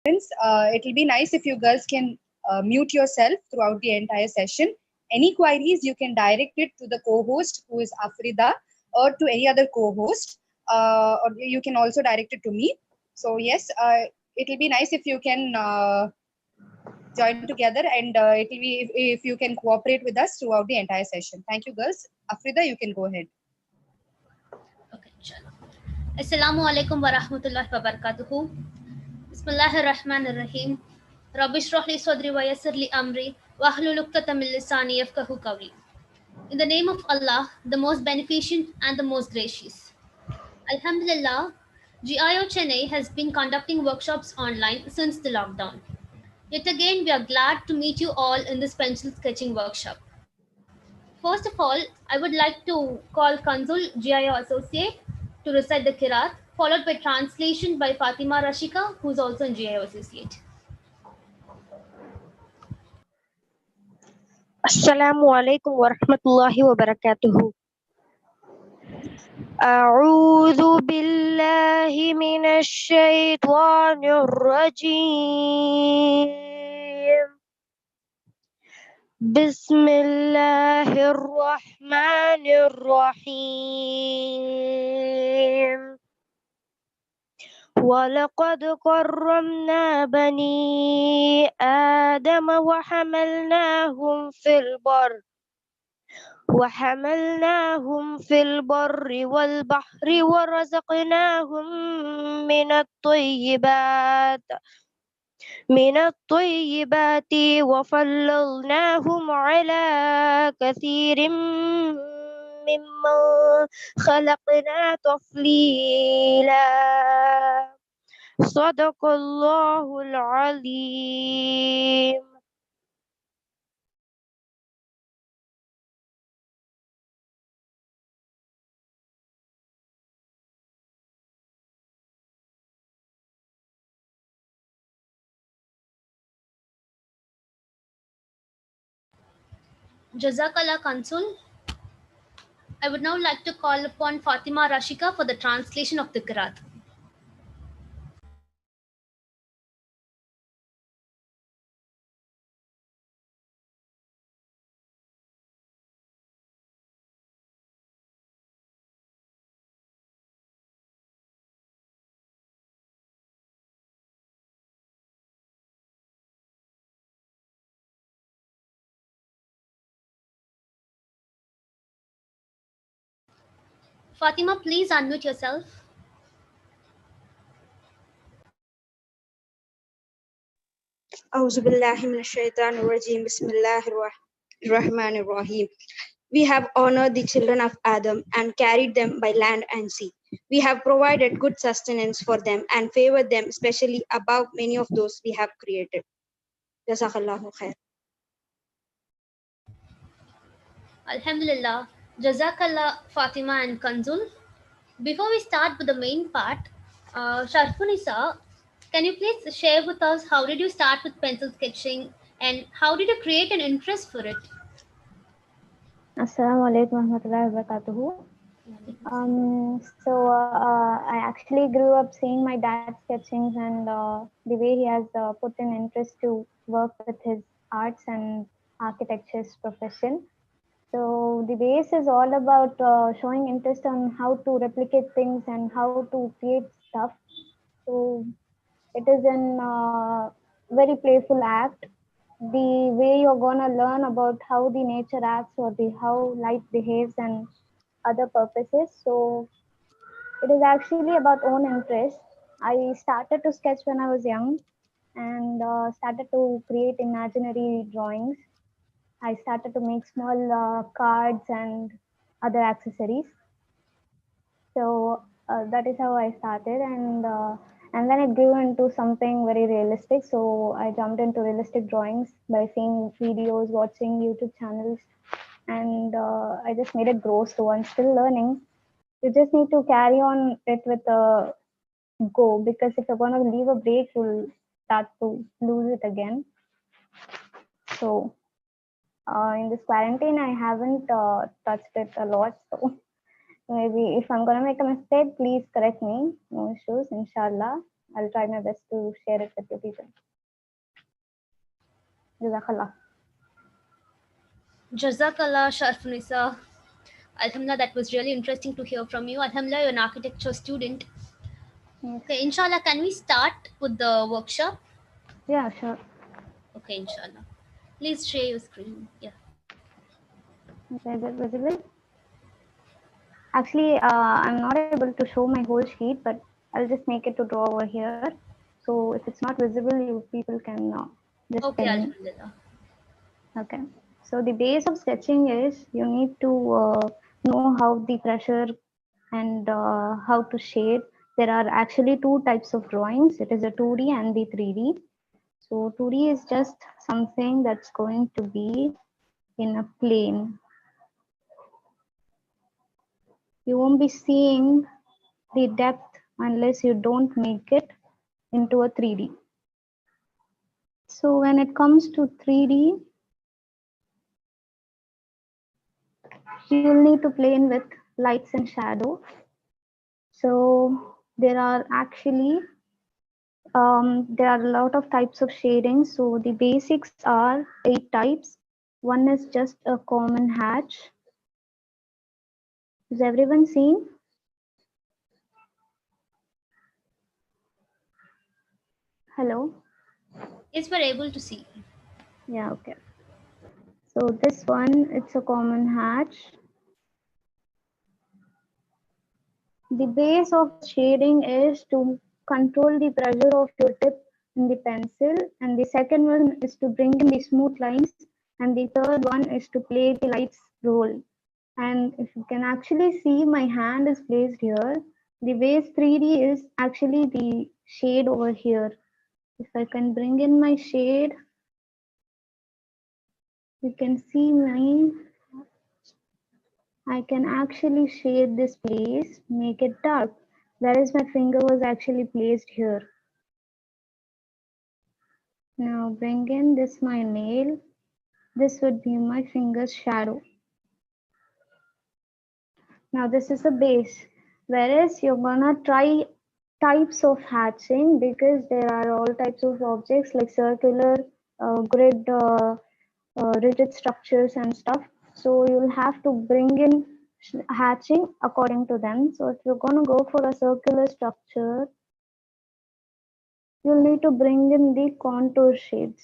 It will be nice if you girls can mute yourself throughout the entire session. Any queries, you can direct it to the co-host, who is Afrida, or to any other co-host, or you can also direct it to me. So yes, it will be nice if you can join together, and it will be if you can cooperate with us throughout the entire session. Thank you, girls. Afrida, you can go ahead. Okay, chalo. Assalamu alaikum wa rahmatullahi wa barakatuhu. Bismillahir Rahmanir Rahim. Rabbi shrah li sadri wa yassir li amri wa hlul 'uqdatam min lisani yafqahu qawli. In the name of Allah, the most beneficent and the most gracious. Alhamdulillah, GIO Chennai has been conducting workshops online since the lockdown. Yet again, we are glad to meet you all in this pencil sketching workshop. First of all, I would like to call Kanzul, GIO Associate, to recite the Kirat, followed by translation by Fatima Rashika, who is also in GIO Associate. Assalamu alaikum warahmatullahi wabarakatuh. أعوذ بالله من الشيطان الرجيم. بسم الله الرحمن الرحيم. ولقد كرمنا بني آدم وحملناهم في البر والبحر ورزقناهم من الطيبات وفضلناهم على كثير ممن خلقنا تفضيلا. صدق الله العظيم. Jazakallah Kansul. I would now like to call upon Fatima Rashika for the translation of the Kirat. Fatima, please unmute yourself. أعوذ بالله من الشيطان الرجيم بسم الله الرحمن الرحيم. We have honored the children of Adam and carried them by land and sea. We have provided good sustenance for them and favored them especially above many of those we have created. Jazakallahu khair. Alhamdulillah. Jazakallah Fatima and Kanzul. Before we start with the main part, Sharfunisa, can you please share with us how did you start with pencil sketching and how did you create an interest for it? Assalamu alaikum warahmatullahi wabarakatuh. I actually grew up seeing my dad's sketchings and the way he has put in interest to work with his arts and architecture's profession. So the base is all about showing interest on how to replicate things and how to create stuff. So it is an very playful act. The way you're gonna learn about how the nature acts or the how light behaves and other purposes. So it is actually about own interest. I started to sketch when I was young and started to create imaginary drawings. I started to make small cards and other accessories. So that is how I started, and then it grew into something very realistic. So I jumped into realistic drawings by seeing videos, watching YouTube channels, and I just made it grow slow. I'm still learning. You just need to carry on it with a go, because if you're going to leave a break, you'll start to lose it again. So in this quarantine, I haven't touched it a lot. So maybe if I'm going to make a mistake, please correct me. No issues, inshallah. I'll try my best to share it with you people. Jazakallah. Jazakallah, Sharfunisa. Alhamdulillah, that was really interesting to hear from you. Alhamdulillah, you're an architecture student. Yes. Okay, inshallah, can we start with the workshop? Yeah, sure. Okay, inshallah. Please share your screen. Yeah. Okay, is it visible? Actually, I'm not able to show my whole sheet, but I'll just make it to draw over here. So if it's not visible, you people can just Okay, pin. Alhamdulillah. Okay. So the base of sketching is you need to know how the pressure and how to shade. There are actually two types of drawings. It is a 2D and the 3D. So 2D is just something that's going to be in a plane. You won't be seeing the depth unless you don't make it into a 3D. So when it comes to 3D, you'll need to play in with lights and shadow. So there are actually there are a lot of types of shading. So the basics are 8 types. One is just a common hatch. Is everyone seeing? Hello? Yes, we're able to see. Yeah, okay. So this one, it's a common hatch. The base of shading is to control the pressure of your tip in the pencil, and the second one is to bring in the smooth lines, and the third one is to play the lights role. And if you can actually see, my hand is placed here. The base 3D is actually the shade over here. If I can bring in my shade, you can see I can actually shade this place, make it dark, whereas my finger was actually placed here. Now bring in this my nail. This would be my finger's shadow. Now this is the base, whereas you're gonna try types of hatching because there are all types of objects like circular, grid, rigid structures and stuff. So you'll have to bring in hatching according to them. So if you're gonna go for a circular structure, you'll need to bring in the contour shades.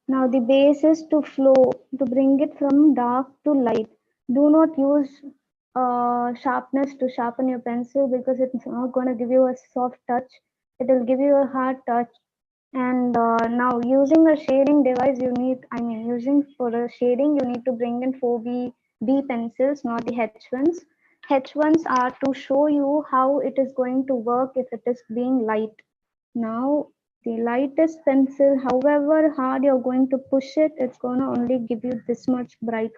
Now the base is to flow, to bring it from dark to light. Do not use sharpness to sharpen your pencil because it's not going to give you a soft touch. It will give you a hard touch. And now using a shading device, using for a shading, you need to bring in 4B pencils, not the H1s. H1s are to show you how it is going to work if it is being light. Now the lightest pencil, however hard you're going to push it, it's going to only give you this much bright.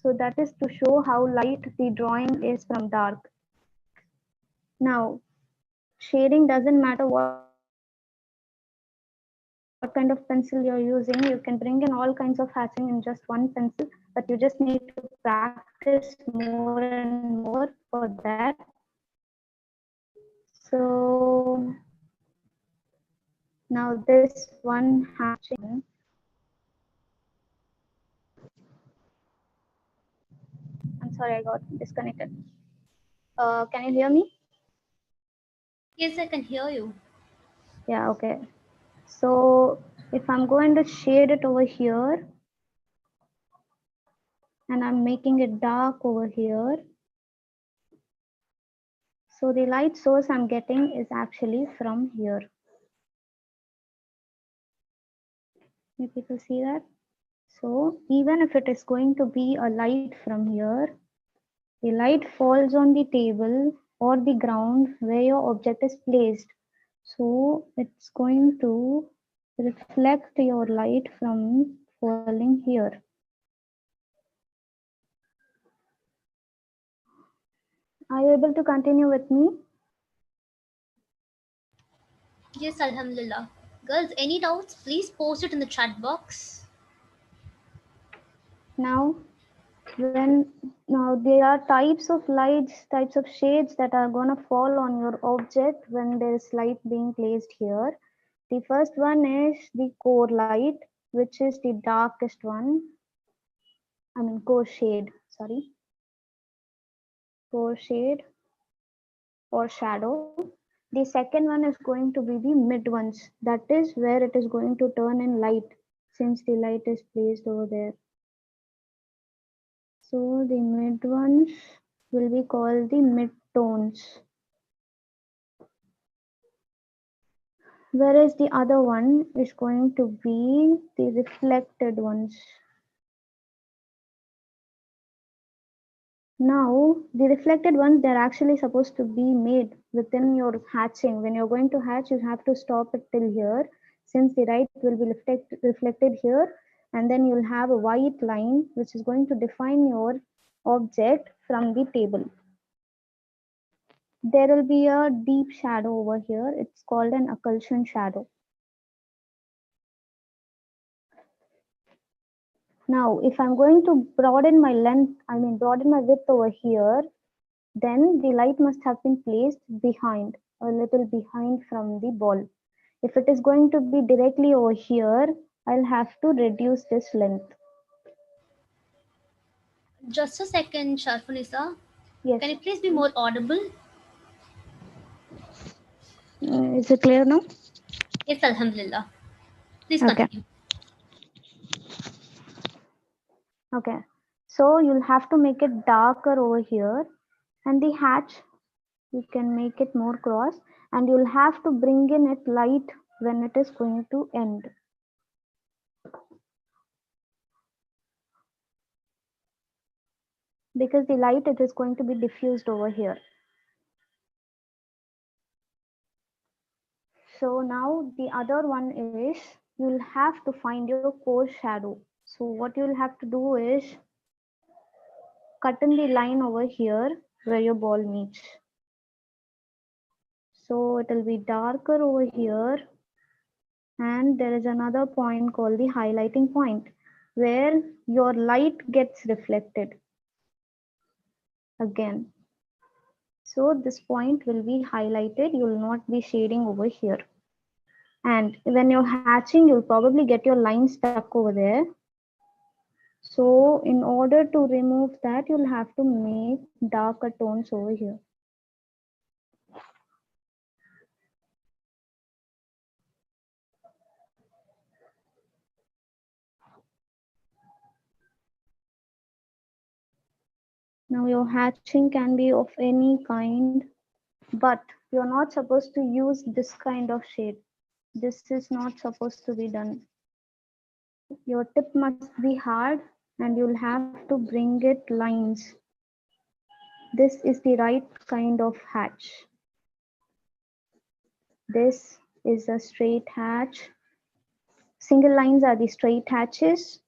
So that is to show how light the drawing is from dark. Now, shading doesn't matter what kind of pencil you're using. You can bring in all kinds of hatching in just one pencil, but you just need to practice more and more for that. So now this one hatching. I'm sorry, I got disconnected. Can you hear me? Yes, I can hear you. Yeah, okay. So if I'm going to shade it over here and I'm making it dark over here. So the light source I'm getting is actually from here. You people see that? So even if it is going to be a light from here, the light falls on the table or the ground where your object is placed. So it's going to reflect your light from falling here. Are you able to continue with me? Yes, Alhamdulillah. Girls, any doubts? Please post it in the chat box. Now, when now there are types of lights, types of shades that are going to fall on your object when there is light being placed here. The first one is the core light, which is the darkest one. I mean core shade, sorry. Core shade or shadow. The second one is going to be the mid ones. That is where it is going to turn in light, since the light is placed over there. So the mid ones will be called the mid tones. Whereas the other one is going to be the reflected ones. Now, the reflected ones, they're actually supposed to be made within your hatching. When you're going to hatch, you have to stop it till here, since the light will be reflected here, and then you'll have a white line which is going to define your object from the table. There will be a deep shadow over here. It's called an occlusion shadow. Now, if I'm going to broaden my length, broaden my width over here, then the light must have been placed behind, a little behind from the ball. If it is going to be directly over here, I'll have to reduce this length. Just a second, Sharfunisa. Yes. Can you please be more audible? Is it clear now? Yes, Alhamdulillah. Please Okay. continue. Okay. So you'll have to make it darker over here, and the hatch, you can make it more cross, and you'll have to bring in it light when it is going to end. Because the light, it is going to be diffused over here. So now the other one is, you'll have to find your core shadow. So what you'll have to do is cut in the line over here where your ball meets. So it will be darker over here, and there is another point called the highlighting point where your light gets reflected again. So this point will be highlighted. You will not be shading over here. And when you're hatching, you'll probably get your line stuck over there. So in order to remove that, you'll have to make darker tones over here. Now your hatching can be of any kind, but you're not supposed to use this kind of shade. This is not supposed to be done. Your tip must be hard, and you'll have to bring it lines. This is the right kind of hatch. This is a straight hatch. Single lines are the straight hatches.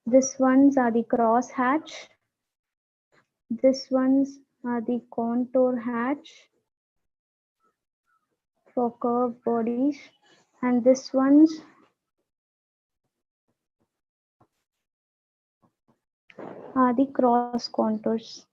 This ones are the cross hatch. This ones are the contour hatch for curved bodies, and this ones are the cross contours.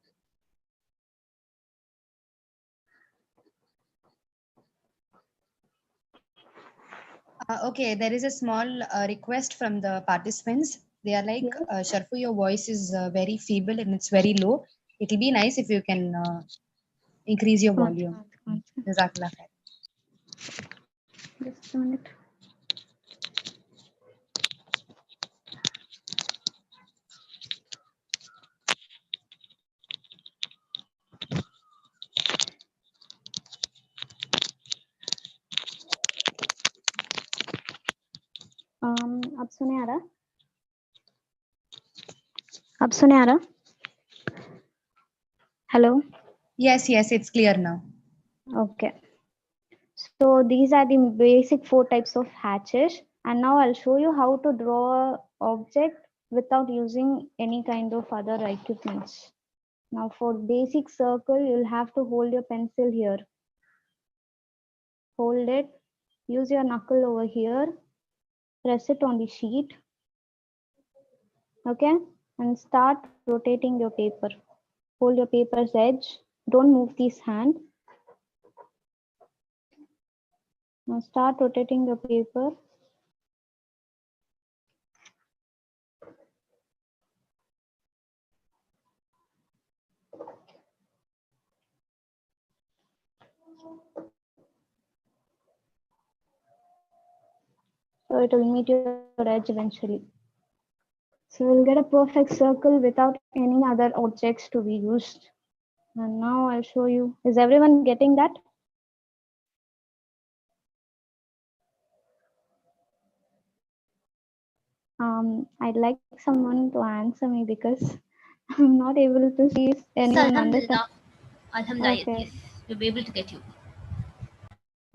Okay, there is a small request from the participants. They are like, Yes. Sharfu, your voice is very feeble and it's very low. It'll be nice if you can increase your volume. Jazakallah khair. Just a minute. अब सुने आ रहा? अब सुने आ रहा? Hello? Yes, it's clear now. Okay. So these are the basic 4 types of hatches, and now I'll show you how to draw an object without using any kind of other equipments. Now for basic circle, you'll have to hold your pencil here. Hold it, use your knuckle over here, press it on the sheet. Okay, and start rotating your paper. Hold your paper's edge. Don't move this hand. Now start rotating your paper. So it will meet your edge eventually. So we'll get a perfect circle without any other objects to be used. And now I'll show you. Is everyone getting that? I'd like someone to answer me because I'm not able to see if Yes, anyone understands. Alhamdulillah. Alhamdulillah, Okay. yes, we'll be able to get you.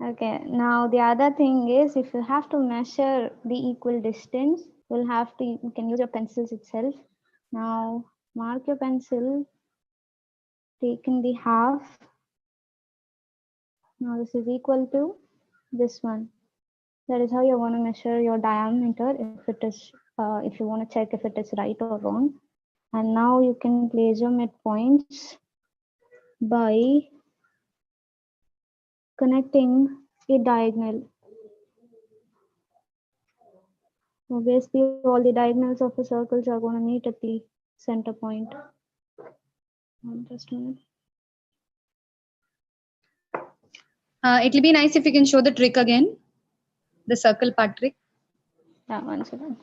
Okay. Now the other thing is, if you have to measure the equal distance, you'll have to. You can use your pencils itself. Now mark your pencil. Take in the half. Now this is equal to this one. That is how you're going to measure your diameter if you want to check if it is right or wrong. And now you can place your midpoints by connecting a diagonal. Obviously, all the diagonals of the circles are going to meet at the center point. Just a minute. It will be nice if you can show the trick again, the circle part trick. Yeah, one second.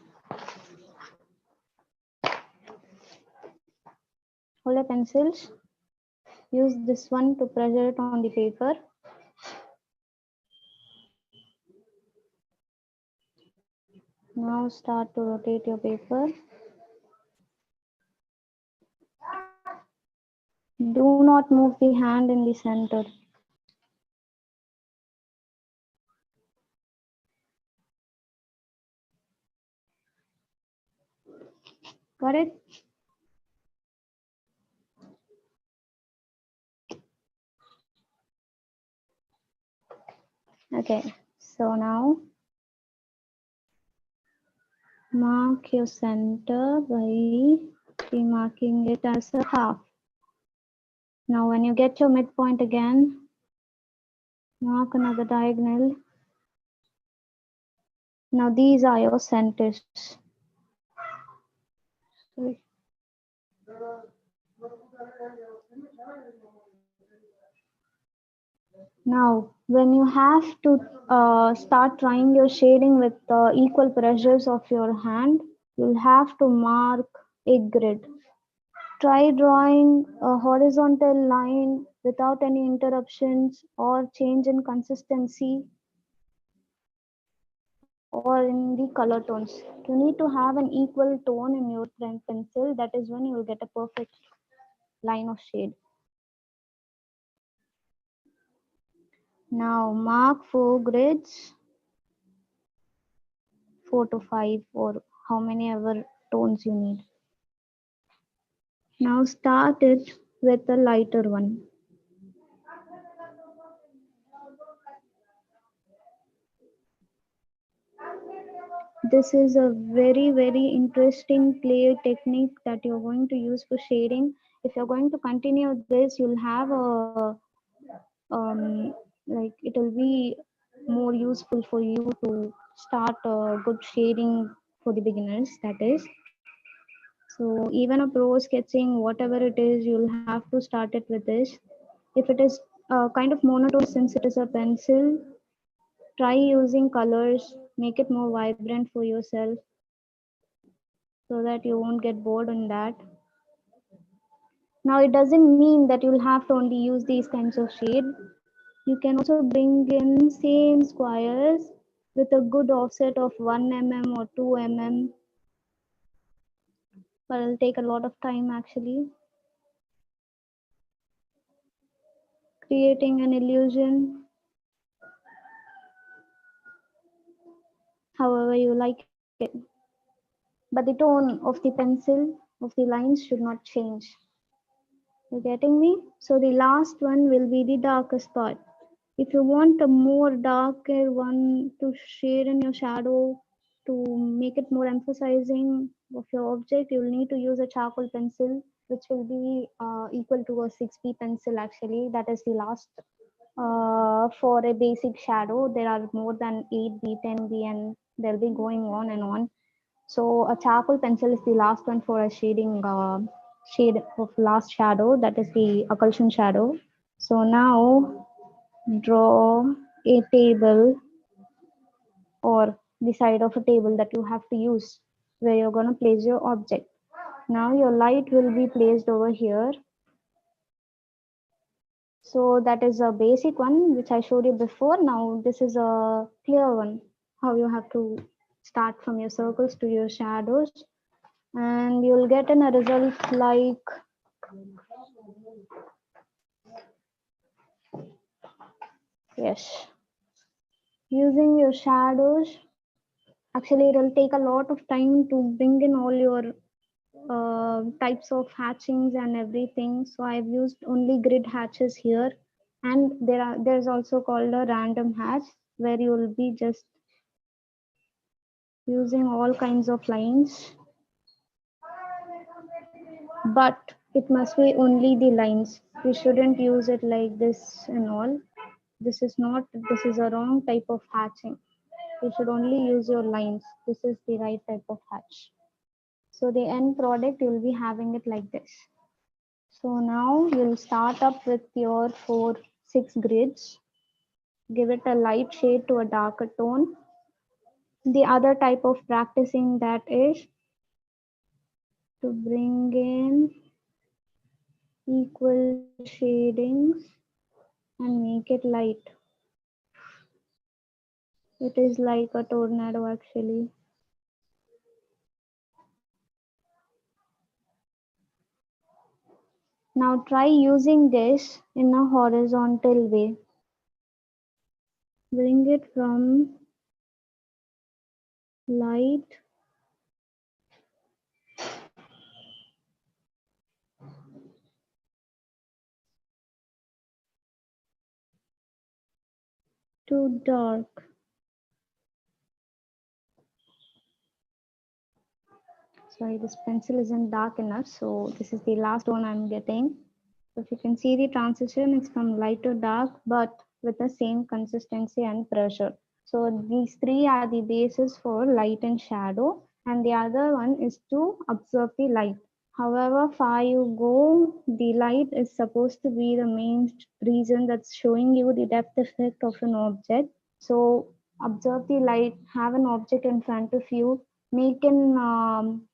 Hold your pencils. Use this one to pressure it on the paper. Now start to rotate your paper. Do not move the hand in the center. Got it? Okay, so now mark your center by remarking it as a half. Now when you get your midpoint again, mark another diagonal. Now these are your centers. Sorry. Now, when you have to start trying your shading with equal pressures of your hand, you'll have to mark a grid. Try drawing a horizontal line without any interruptions or change in consistency or in the color tones. You need to have an equal tone in your pencil. That is when you will get a perfect line of shade. Now mark 4 grids, 4 to 5 or how many ever tones you need. Now start it with a lighter one. This is a very interesting play technique that you're going to use for shading. If you're going to continue this, you'll have a like it will be more useful for you to start good shading for the beginners, that is. So even a pro sketching, whatever it is, you'll have to start it with this. If it is kind of monotone, since it is a pencil, try using colors, make it more vibrant for yourself so that you won't get bored on that. Now it doesn't mean that you'll have to only use these kinds of shade. You can also bring in same squares with a good offset of 1 mm or 2 mm, but it'll take a lot of time actually. Creating an illusion however you like it. But the tone of the pencil, of the lines should not change. You getting me? So the last one will be the darkest part. If you want a more darker one to shade in your shadow to make it more emphasizing of your object, you'll need to use a charcoal pencil, which will be equal to a 6B pencil actually. That is the last for a basic shadow. There are more than 8B, 10B, and they'll be going on and on. So a charcoal pencil is the last one for a shading shade of last shadow. That is the occlusion shadow. So now draw a table or the side of a table that you have to use where you're going to place your object. Now your light will be placed over here. So that is a basic one which I showed you before. Now this is a clear one, how you have to start from your circles to your shadows, and you'll get a result like yes. Using your shadows, actually it will take a lot of time to bring in all your types of hatchings and everything. So I've used only grid hatches here, and there's also called a random hatch where you will be just using all kinds of lines, but it must be only the lines. You shouldn't use it like this and all. This is a wrong type of hatching. You should only use your lines. This is the right type of hatch. So the end product, you'll be having it like this. So now you'll start up with your 6 grids. Give it a light shade to a darker tone. The other type of practicing that is to bring in equal shadings and make it light. It is like a tornado actually. Now try using this in a horizontal way. Bring it from light to dark. Sorry, this pencil isn't dark enough, so this is the last one I'm getting. So if you can see the transition, it's from light to dark, but with the same consistency and pressure. So these three are the basis for light and shadow, and the other one is to observe the light. However far you go, the light is supposed to be the main reason that's showing you the depth effect of an object. So observe the light, have an object in front of you, make an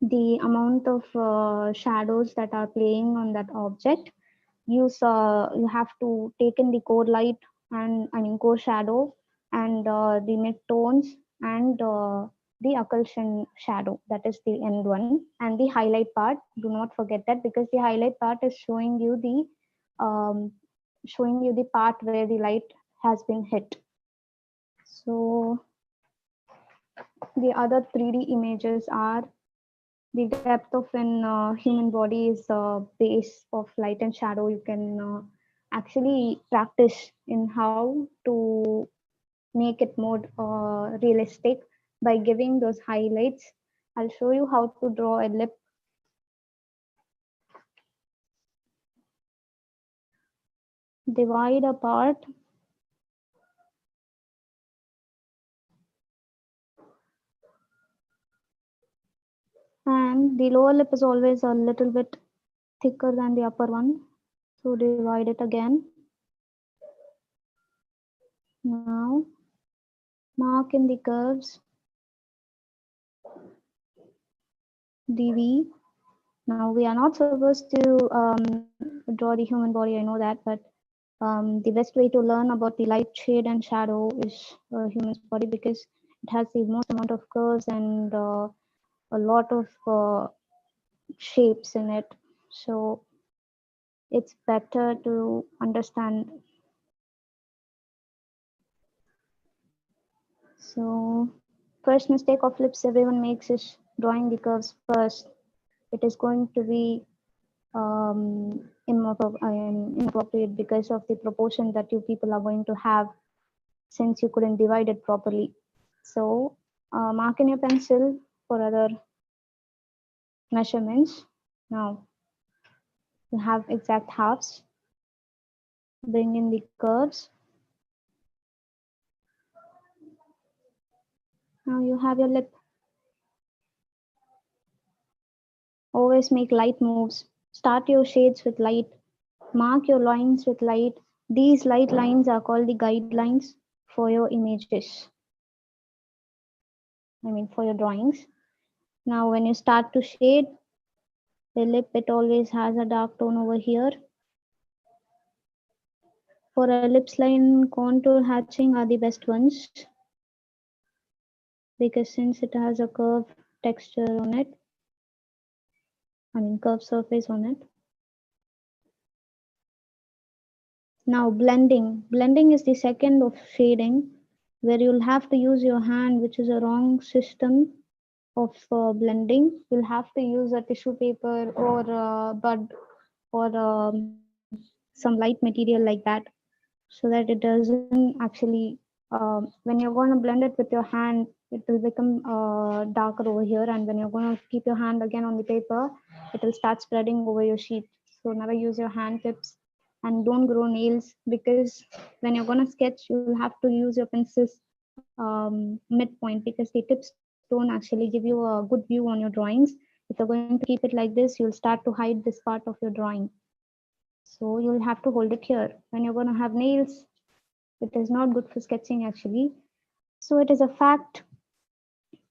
the amount of shadows that are playing on that object. You have to take in the core light and core shadow and the mid tones and the occlusion shadow, that is the end one, and the highlight part. Do not forget that, because the highlight part is showing you the part where the light has been hit. So the other 3D images are the depth of an human body is a base of light and shadow. You can actually practice in how to make it more realistic by giving those highlights. I'll show you how to draw a lip. Divide a part and the lower lip is always a little bit thicker than the upper one. So divide it again. Now mark in the curves DV. Now we are not supposed to draw the human body, I know that, but the best way to learn about the light, shade, and shadow is a human's body, because it has the most amount of curves and a lot of shapes in it. So it's better to understand. So first mistake of lips everyone makes is drawing the curves first. It is going to be inappropriate because of the proportion that you people are going to have, since you couldn't divide it properly. So mark in your pencil for other measurements. Now you have exact halves. Bring in the curves. Now you have your lip. Always make light moves. Start your shades with light. Mark your lines with light. These light lines are called the guidelines for your images. For your drawings. Now when you start to shade the lip, it always has a dark tone over here. For a lips line, contour hatching are the best ones, because since it has a curve texture on it, curve surface on it. Now blending. Blending is the second of shading, where you'll have to use your hand, which is a wrong system of blending. You'll have to use a tissue paper or a bud or some light material like that, so that it doesn't actually, when you're going to blend it with your hand, it will become darker over here, and when you're going to keep your hand again on the paper, it will start spreading over your sheet. So never use your hand tips, and don't grow nails, because when you're going to sketch, you'll have to use your pencil's midpoint, because the tips don't actually give you a good view on your drawings. If you're going to keep it like this, you'll start to hide this part of your drawing. So you'll have to hold it here. When you're going to have nails, it is not good for sketching actually. So it is a fact.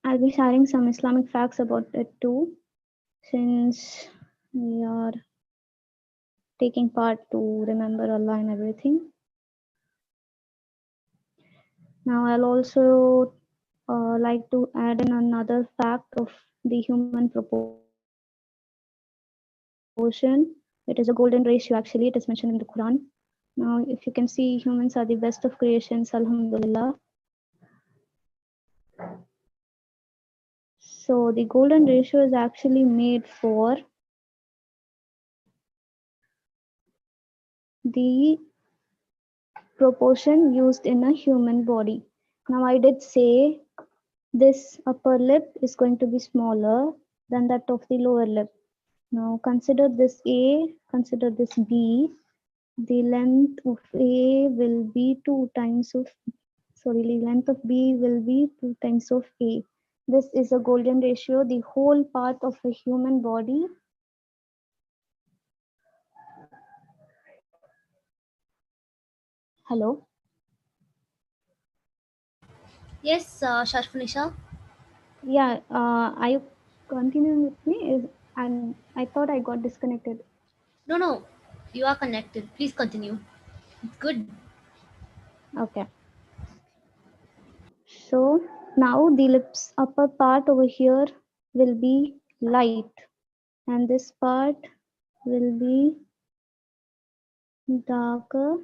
I'll be sharing some Islamic facts about it too, since we are taking part to remember Allah and everything. Now I'll also like to add in another fact of the human proportion. It is a golden ratio actually. It is mentioned in the Quran. Now if you can see, humans are the best of creations, alhamdulillah. So the golden ratio is actually made for the proportion used in a human body. Now I did say this upper lip is going to be smaller than that of the lower lip. Now consider this A, consider this B. The length of A will be the length of B will be 2 times of A. This is a golden ratio. The whole part of a human body Hello. Yes, Sharfunisha. Yeah, are you continuing with me? And I thought I got disconnected. No, no, you are connected. Please continue. It's good. Okay. So now the lips upper part over here will be light, and this part will be darker.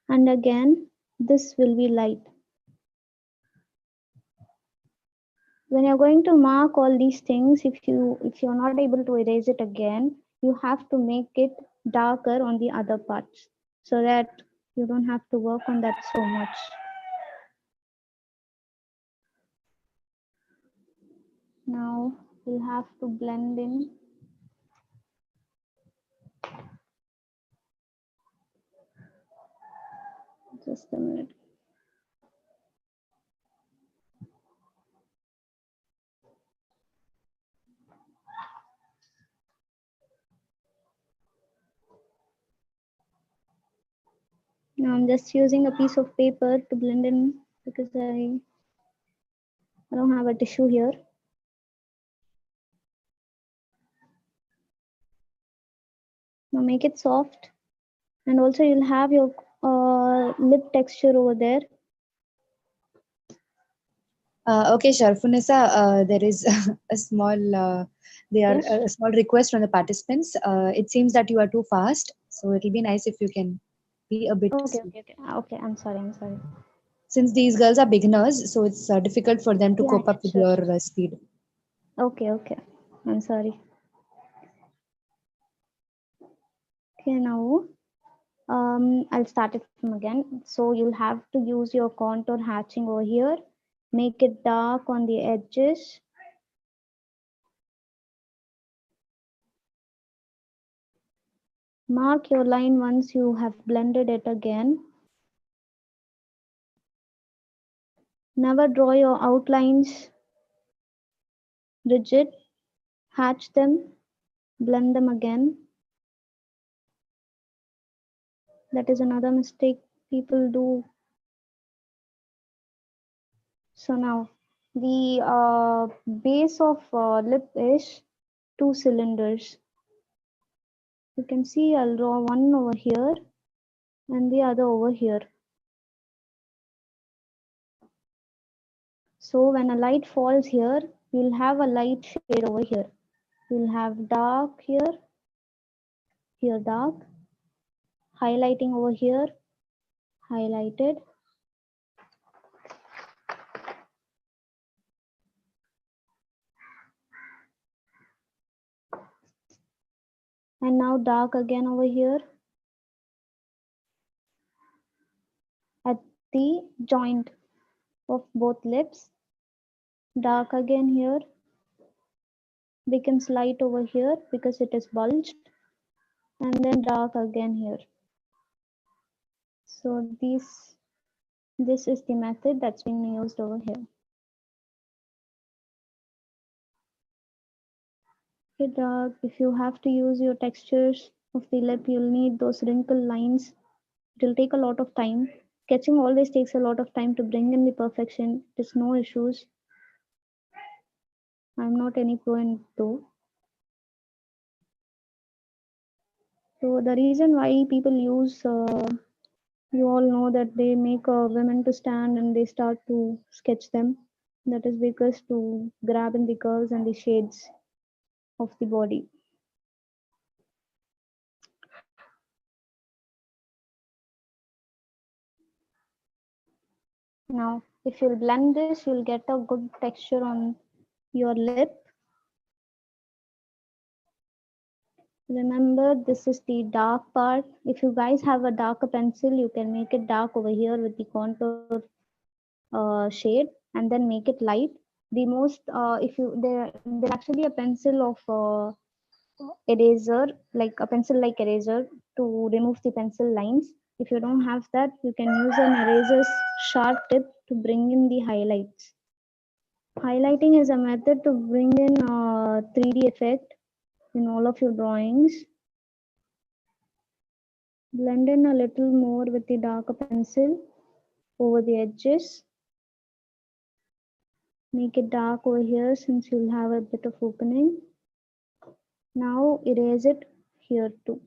And again, this will be light. When you're going to mark all these things, if you're not able to erase it again, you have to make it darker on the other parts, so that you don't have to work on that so much. Now we'll have to blend in. Just a minute. Now I'm just using a piece of paper to blend in, because I don't have a tissue here. Now make it soft, and also you'll have your lip texture over there. Okay, Sharfunisa, there is a small, Yes. a small request from the participants. It seems that you are too fast, so it'll be nice if you can be a bit slow. Okay. I'm sorry. Since these girls are beginners, so it's difficult for them to Yeah, cope up with sure. your speed. Okay. I'm sorry. Okay, now I'll start it from again. So you'll have to use your contour hatching over here. Make it dark on the edges. Mark your line once you have blended it again. Never draw your outlines rigid. Hatch them, blend them again. That is another mistake people do. So now the base of lip is 2 cylinders. You can see I'll draw one over here and the other over here. So when a light falls here, you'll have a light shade over here. You'll have dark here, here dark, highlighting over here, highlighted. And now dark again over here at the joint of both lips. Dark again here, becomes light over here because it is bulged, and then dark again here. So this is the method that's being used over here. Okay, dark. If you have to use your textures of the lip, you'll need those wrinkle lines. It will take a lot of time. Sketching always takes a lot of time to bring in the perfection. There's no issues. I'm not any pro in though. So the reason why people use, you all know that they make women to stand and they start to sketch them. That is because to grab in the curves and the shades of the body. Now, if you'll blend this, you'll get a good texture on your lip. Remember, this is the dark part. If you guys have a darker pencil, you can make it dark over here with the contour shade and then make it light. The most, if you there's actually a pencil of eraser, like a pencil like eraser to remove the pencil lines. If you don't have that, you can use an eraser's sharp tip to bring in the highlights. Highlighting is a method to bring in a 3D effect in all of your drawings. Blend in a little more with the darker pencil over the edges. Make it dark over here since you'll have a bit of opening. Now erase it here too.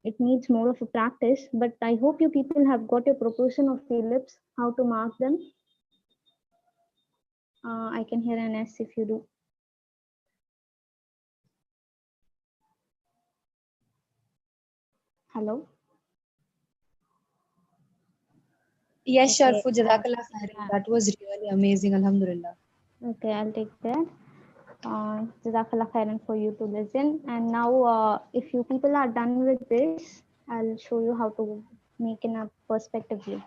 It needs more of a practice, but I hope you people have got your proportion of the lips, how to mark them. I can hear an S if you do. Hello? Yes, Okay, Sharfu, Jazakallah khairan. That was really amazing, Alhamdulillah. Okay, I'll take that. Jazakallah khairan for you to listen. And now, if you people are done with this, I'll show you how to make in a perspective view.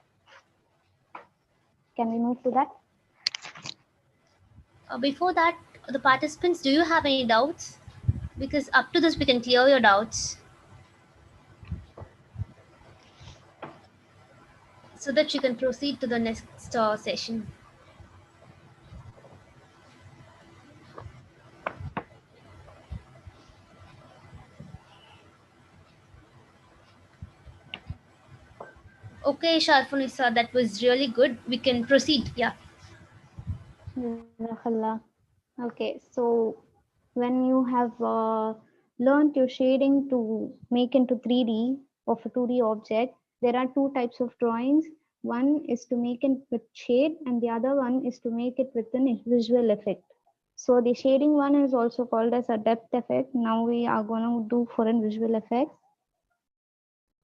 Can we move to that? Before that, the participants, do you have any doubts? Because up to this, we can clear your doubts so that you can proceed to the next session. Okay, Sharfunisa, that was really good. We can proceed. Yeah. Jazakallah. Okay, so when you have learned your shading to make into 3D of a 2D object, there are two types of drawings. One is to make it with shade and the other one is to make it with a visual effect. So the shading one is also called as a depth effect. Now we are going to do for a visual effect.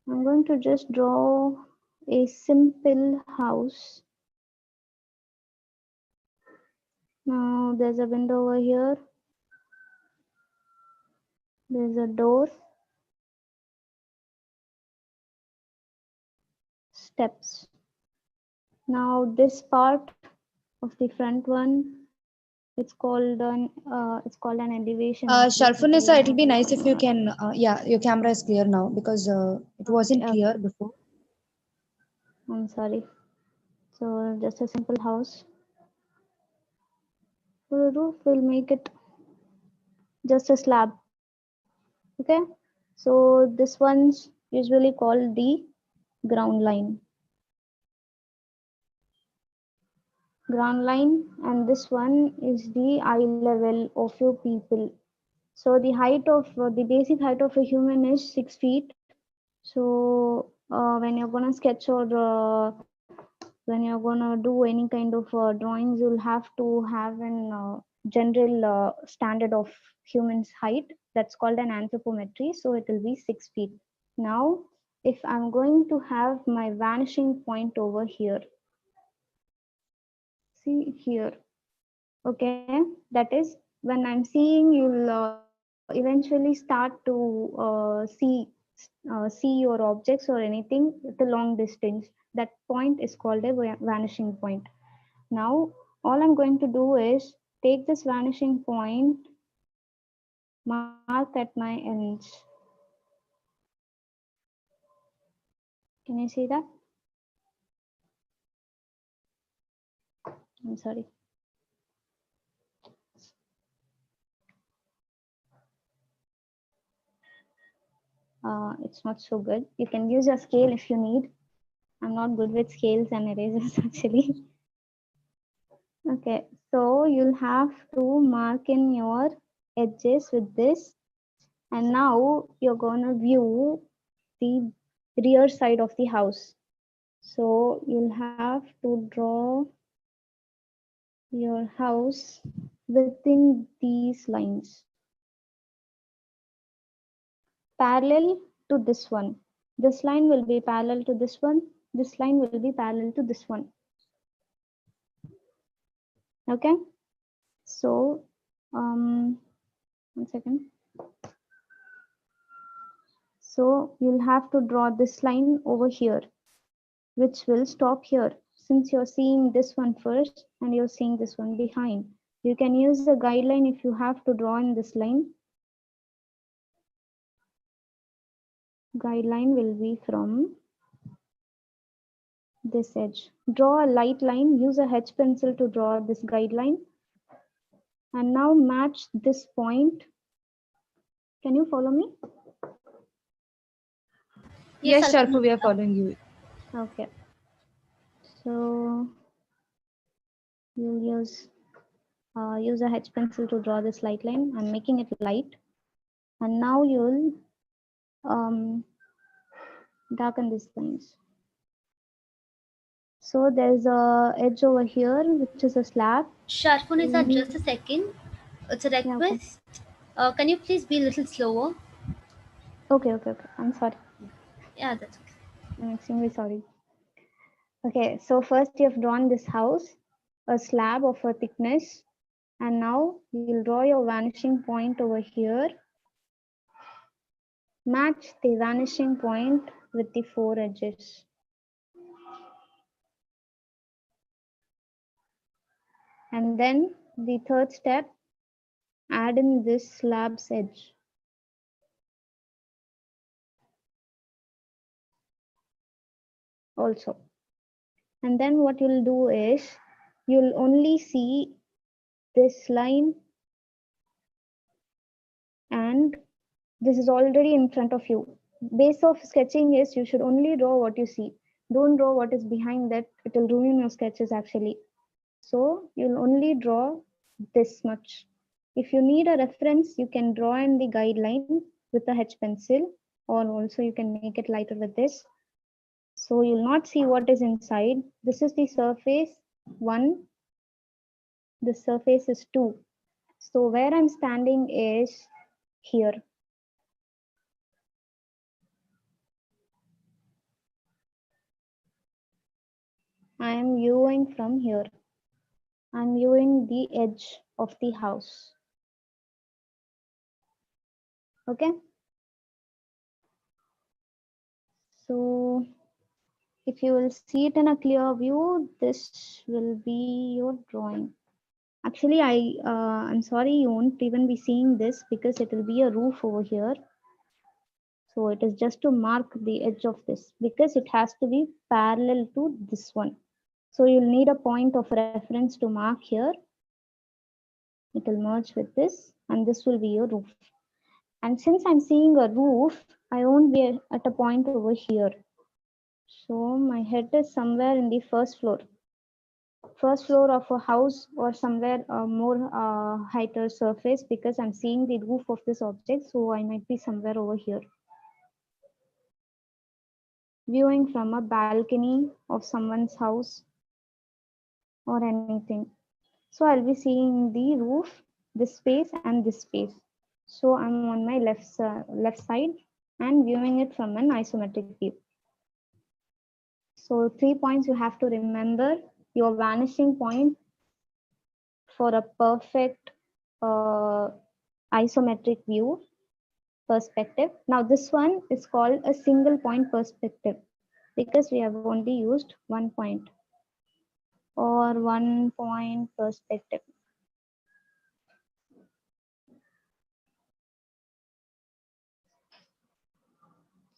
I'm going to just draw a simple house. Now there's a window over here. There's a door. Steps. Now this part of the front one, it's called an elevation of this Sharfunisa, particular it'll be house. nice if you can, yeah, your camera is clear now because it wasn't Okay, clear okay. before. I'm sorry. So just a simple house. For the roof, we'll make it just a slab. Okay. So this one's usually called the ground line. Ground line, and this one is the eye level of your people. So the height of the basic height of a human is 6 feet. So when you're gonna sketch or when you're gonna do any kind of drawings, you'll have to have an general standard of human's height. That's called an anthropometry. So it will be 6 feet. Now, if I'm going to have my vanishing point over here, see here, okay, that is when I'm seeing, you'll eventually start to see your objects or anything at a long distance. That point is called a vanishing point. Now all I'm going to do is take this vanishing point, mark at my ends. Can you see that? I'm sorry. It's not so good. You can use a scale if you need. I'm not good with scales and erasers actually. Okay, so you'll have to mark in your edges with this, and now you're gonna view the rear side of the house. So you'll have to draw your house within these lines, parallel to this one. This line will be parallel to this one. This line will be parallel to this one. Okay, so 1 second. So you'll have to draw this line over here, which will stop here. Since you're seeing this one first and you're seeing this one behind, you can use a guideline if you have to draw in this line. Guideline will be from this edge. Draw a light line, use a H pencil to draw this guideline. And now match this point. Can you follow me? Yes, Sharfu, we are Alhamdulillah. following you. Okay. So you'll use a H pencil to draw this light line. I'm making it light. And now you'll darken these lines. So there's a edge over here, which is a slab. Sharfunisa, just a second. It's a Yeah, okay. request. Can you please be a little slower? Okay. I'm sorry. Yeah, that's okay. I'm extremely sorry. Okay, so first you've drawn this house, a slab of a thickness, and now you'll draw your vanishing point over here. Match the vanishing point with the 4 edges. And then the third step, add in this slab's edge. Also. And then what you'll do is, you'll only see this line, and this is already in front of you. Base of sketching is you should only draw what you see. Don't draw what is behind that. It will ruin your sketches actually. So you'll only draw this much. If you need a reference, you can draw in the guideline with a H pencil, or also you can make it lighter with this. So you'll not see what is inside. This is the surface 1. The surface is 2. So where I'm standing is here. I am viewing from here. I'm viewing the edge of the house. Okay. So if you will see it in a clear view, this will be your drawing. Actually, I'm sorry, you won't even be seeing this because it will be a roof over here. So it is just to mark the edge of this because it has to be parallel to this one. So you'll need a point of reference to mark here. It will merge with this and this will be your roof. And since I'm seeing a roof, I won't be at a point over here. So my head is somewhere in the first floor of a house or somewhere more heighter surface because I'm seeing the roof of this object. So I might be somewhere over here. Viewing from a balcony of someone's house or anything. So I'll be seeing the roof, this space and this space. So I'm on my left side and viewing it from an isometric view. So 3 points you have to remember. Your vanishing point for a perfect isometric view perspective. Now this one is called a single point perspective because we have only used 1 point or 1 point perspective.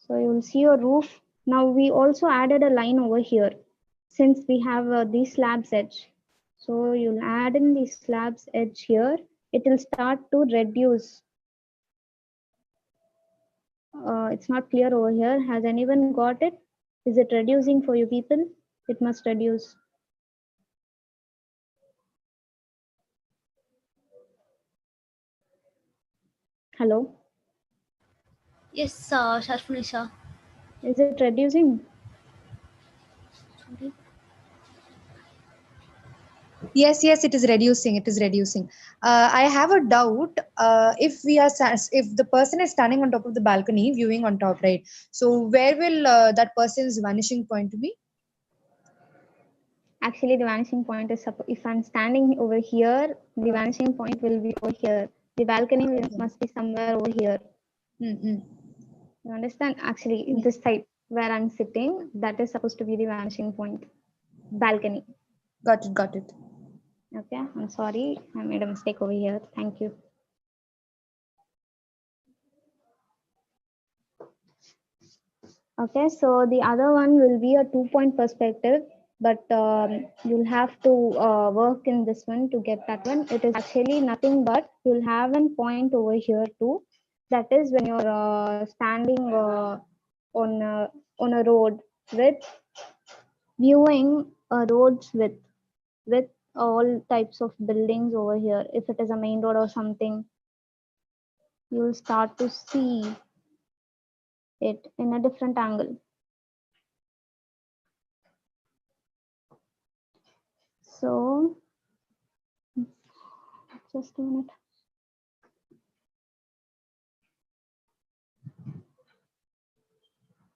So you will see your roof. Now we also added a line over here since we have the slab's edge. So you'll add in the slab's edge here. It will start to reduce. It's not clear over here. Has anyone got it? Is it reducing for you people? It must reduce. Hello? Yes, Sharfunisha. Is it reducing? Sorry. Yes, yes, it is reducing. It is reducing. I have a doubt. If the person is standing on top of the balcony, viewing on top, right? So where will that person's vanishing point be? Actually, the vanishing point is if I'm standing over here, the vanishing point will be over here. The balcony must be somewhere over here. Mm-hmm. You understand? Actually, this side where I'm sitting, that is supposed to be the vanishing point. Balcony. Got it. Got it. Okay, I'm sorry. I made a mistake over here. Thank you. Okay, so the other one will be a 2-point perspective, but you'll have to work in this one to get that one. It is actually nothing but you'll have a point over here too. That is when you're standing on a road with viewing a road's width with all types of buildings over here. If it is a main road or something, you'll start to see it in a different angle. So just a minute.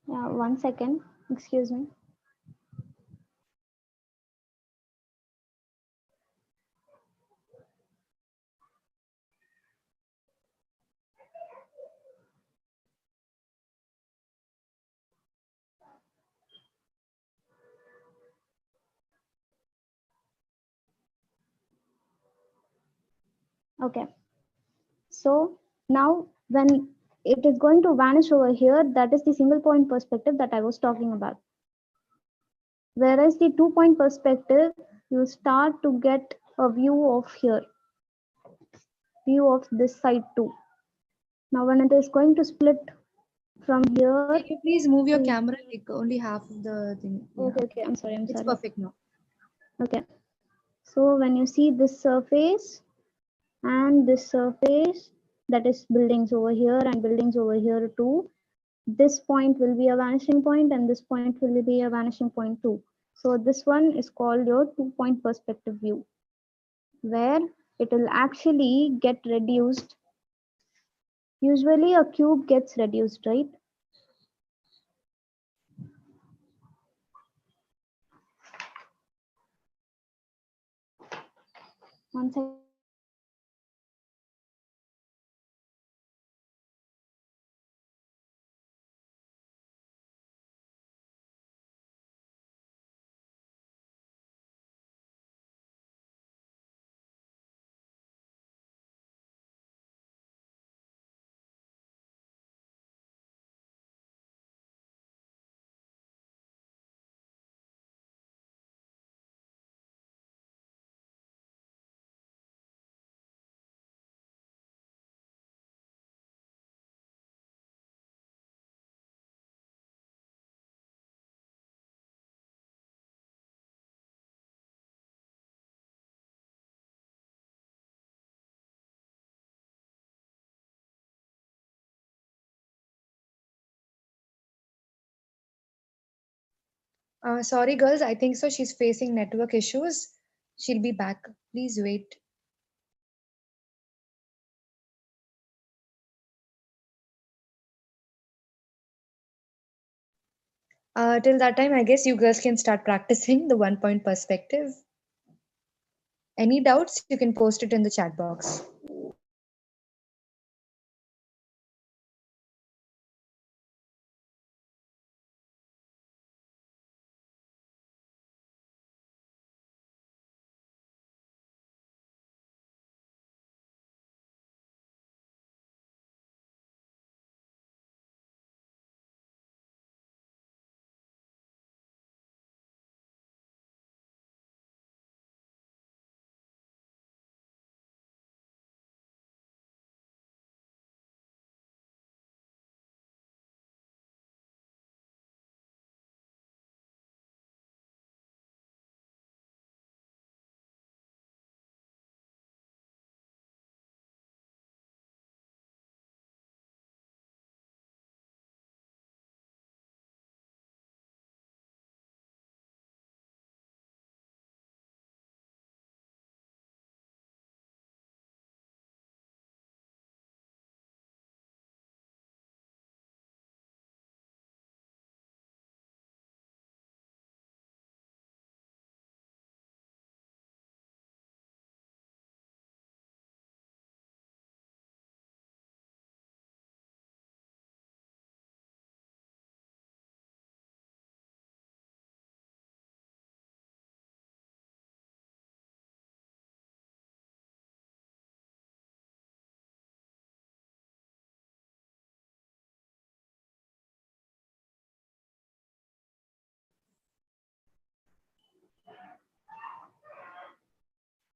Yeah, 1 second. Excuse me. Okay. So now when it is going to vanish over here, that is the single point perspective that I was talking about. Whereas the 2-point perspective, you start to get a view of here, view of this side too. Now when it is going to split from here. Can you please move your camera like only half of the thing? Yeah. Okay, I'm sorry. It's perfect now. Okay. So when you see this surface and this surface, that is buildings over here and buildings over here too, this point will be a vanishing point and this point will be a vanishing point too. So this one is called your 2-point perspective view, where it will actually get reduced. Usually a cube gets reduced, right? One second. Sorry, girls. I think so. She's facing network issues. She'll be back. Please wait. Till that time, I guess you girls can start practicing the 1 point perspective. Any doubts, you can post it in the chat box.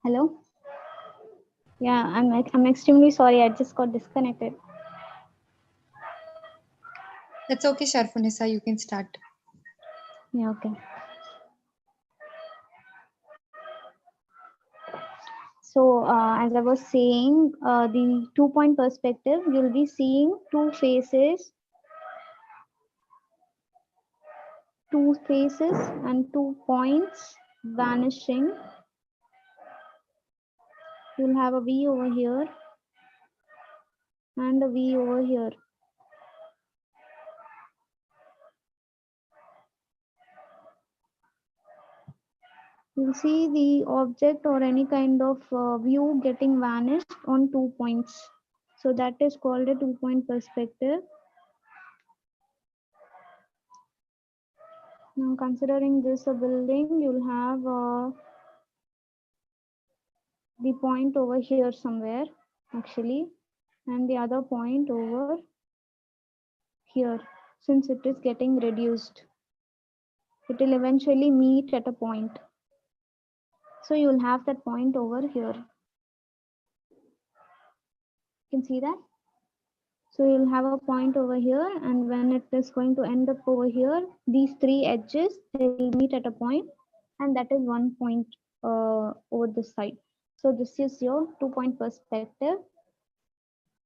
Hello. Yeah, I'm extremely sorry. I just got disconnected. That's okay, Sharfunisa. You can start. Yeah, okay. So as I was saying, the 2 point perspective, you'll be seeing two faces and 2 points vanishing. You'll have a V over here and a V over here. You'll see the object or any kind of view getting vanished on 2 points. So that is called a 2 point perspective. Now considering this a building, you'll have the point over here somewhere actually, and the other point over here. Since it is getting reduced, it will eventually meet at a point. So you will have that point over here. You can see that. So you'll have a point over here, and when it is going to end up over here, these three edges, they will meet at a point, and that is 1 point over this side. So this is your 2 point perspective.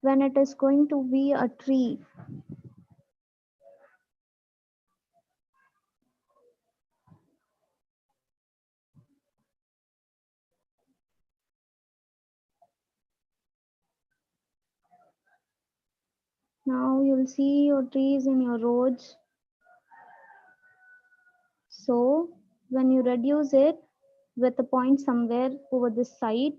When it is going to be a tree, now you'll see your trees in your roads. So when you reduce it with a point somewhere over this side,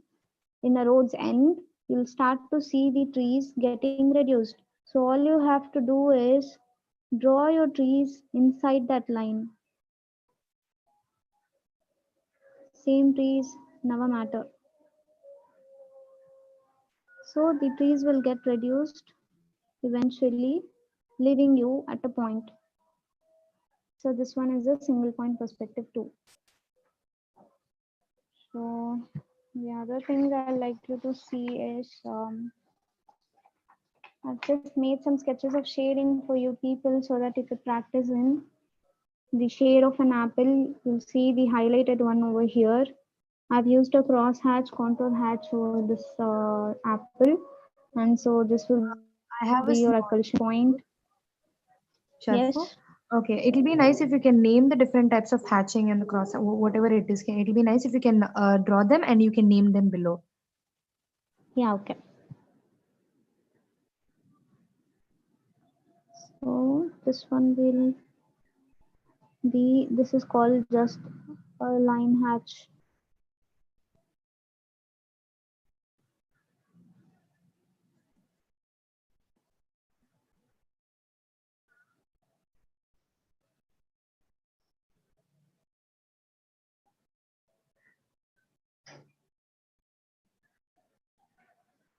in a road's end, you'll start to see the trees getting reduced. So all you have to do is draw your trees inside that line. Same trees, never matter. So the trees will get reduced eventually, leaving you at a point. So this one is a single point perspective too. So the other thing that I'd like you to see is I've just made some sketches of shading for you people so that you could practice in the shade of an apple. You'll see the highlighted one over here. I've used a cross hatch, contour hatch over this apple, and so this will be your I have a accuracy small point. Sharfu. Yes. Okay, it'll be nice if you can name the different types of hatching and the cross, whatever it is. It'll be nice if you can draw them and you can name them below. Yeah, okay. So this one will be, this is called just a line hatch.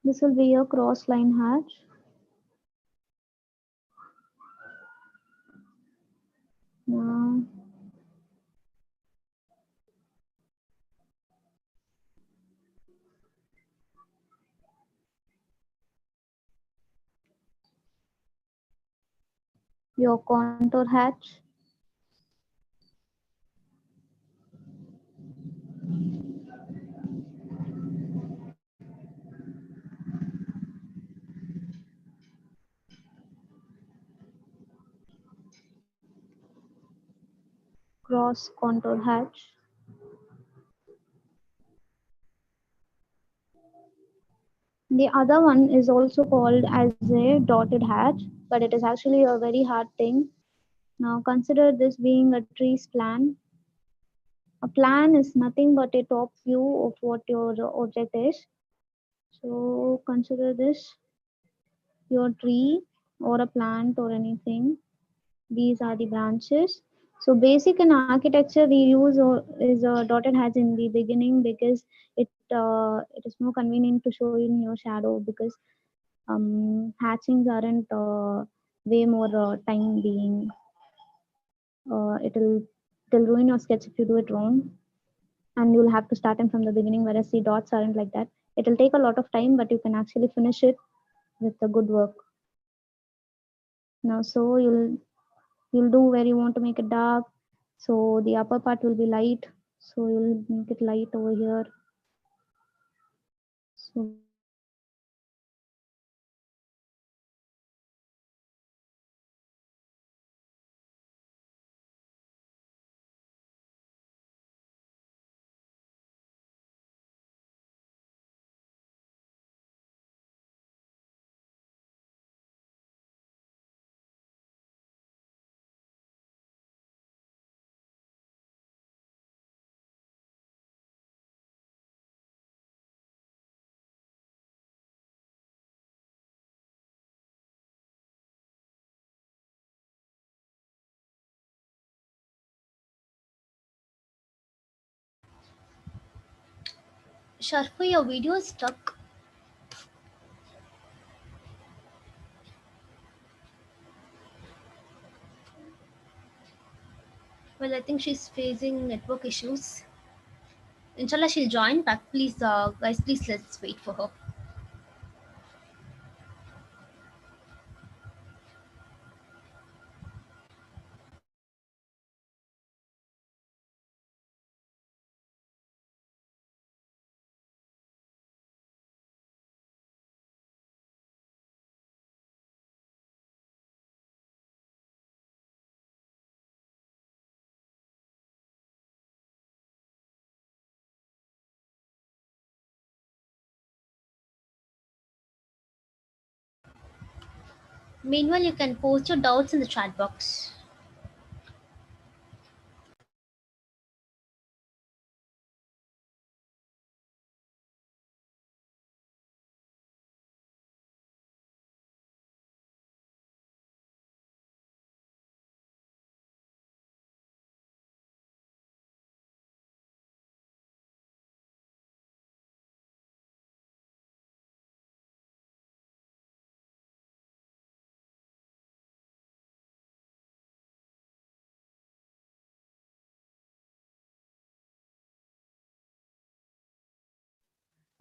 This will be a cross line hatch. Now, your contour hatch. Cross contour hatch. The other one is also called as a dotted hatch, but it is actually a very hard thing. Now consider this being a tree's plan. A plan is nothing but a top view of what your object is. So consider this your tree or a plant or anything. These are the branches. So basic in architecture we use is a dotted hatch in the beginning because it is more convenient to show in your shadow because hatchings aren't way more time being. It'll ruin your sketch if you do it wrong, and you'll have to start them from the beginning. Whereas the dots aren't like that. It'll take a lot of time, but you can actually finish it with a good work. Now, so you'll do where you want to make it dark. So the upper part will be light. So you'll make it light over here. So Sharfu, your video is stuck. Well, I think she's facing network issues. Inshallah, she'll join back. Please, guys, please let's wait for her. Meanwhile, you can post your doubts in the chat box.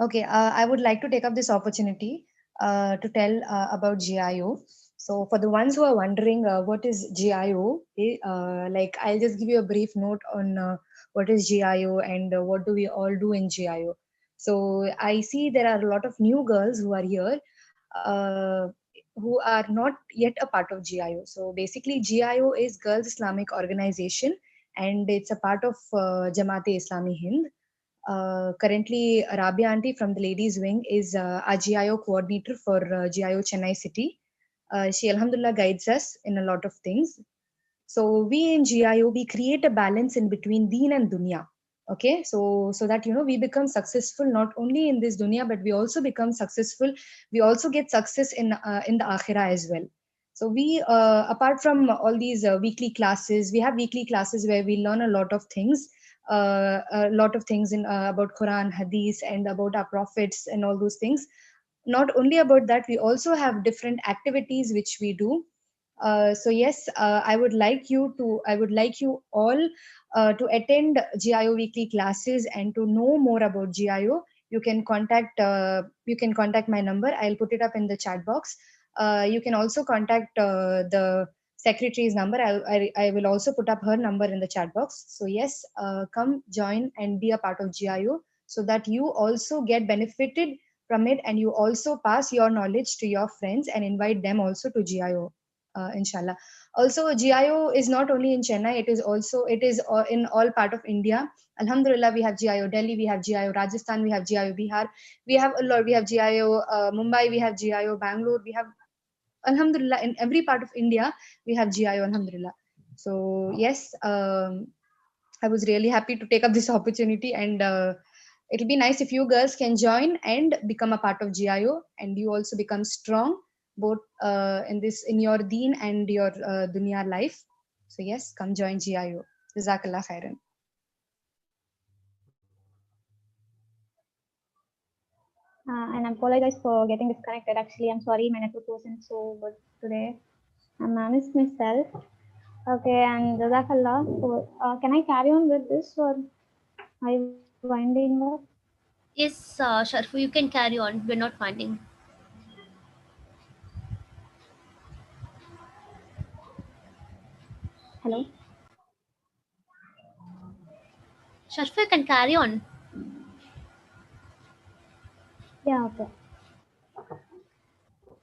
Okay, I would like to take up this opportunity to tell about GIO. So, for the ones who are wondering what is GIO, like I'll just give you a brief note on what is GIO and what do we all do in GIO. So, I see there are a lot of new girls who are here uh, who are not yet a part of GIO. So, basically, GIO is Girls Islamic Organization and it's a part of Jamaat-e Islami Hind. Currently, Rabia Aunty from the ladies wing is our GIO coordinator for GIO Chennai City. She Alhamdulillah guides us in a lot of things. So we in GIO we create a balance in between Deen and Dunya. Okay, so that we become successful not only in this dunya but we also become successful. We also get success in the akhirah as well. So we apart from all these weekly classes, we have weekly classes where we learn a lot of things, a lot of things in about Quran, Hadith, and about our prophets and all those things. Not only about that, we also have different activities which we do. So yes, I would like you all to attend GIO weekly classes and to know more about GIO. You can contact my number. I'll put it up in the chat box. You can also contact the secretary's number. I will also put up her number in the chat box. So yes, come join and be a part of GIO so that you also get benefited from it and you also pass your knowledge to your friends and invite them also to GIO, inshallah. Also, GIO is not only in Chennai; it is in all part of India. Alhamdulillah, we have GIO Delhi, we have GIO Rajasthan, we have GIO Bihar, we have a lot. We have GIO Mumbai, we have GIO Bangalore, we have Alhamdulillah in every part of India we have GIO. Alhamdulillah. So yes, I was really happy to take up this opportunity, and it'll be nice if you girls can join and become a part of GIO, and you also become strong both in your deen and your dunya life. So yes, come join GIO. Jazakallah khairan. And I apologize for getting disconnected. Actually, I'm sorry, my network wasn't so good today. I managed myself. Okay, and Jazakallah. So, can I carry on with this or are you winding up? Yes, Sharfu, you can carry on. We're not minding. Hello? Sharfu, you can carry on. Yeah, okay.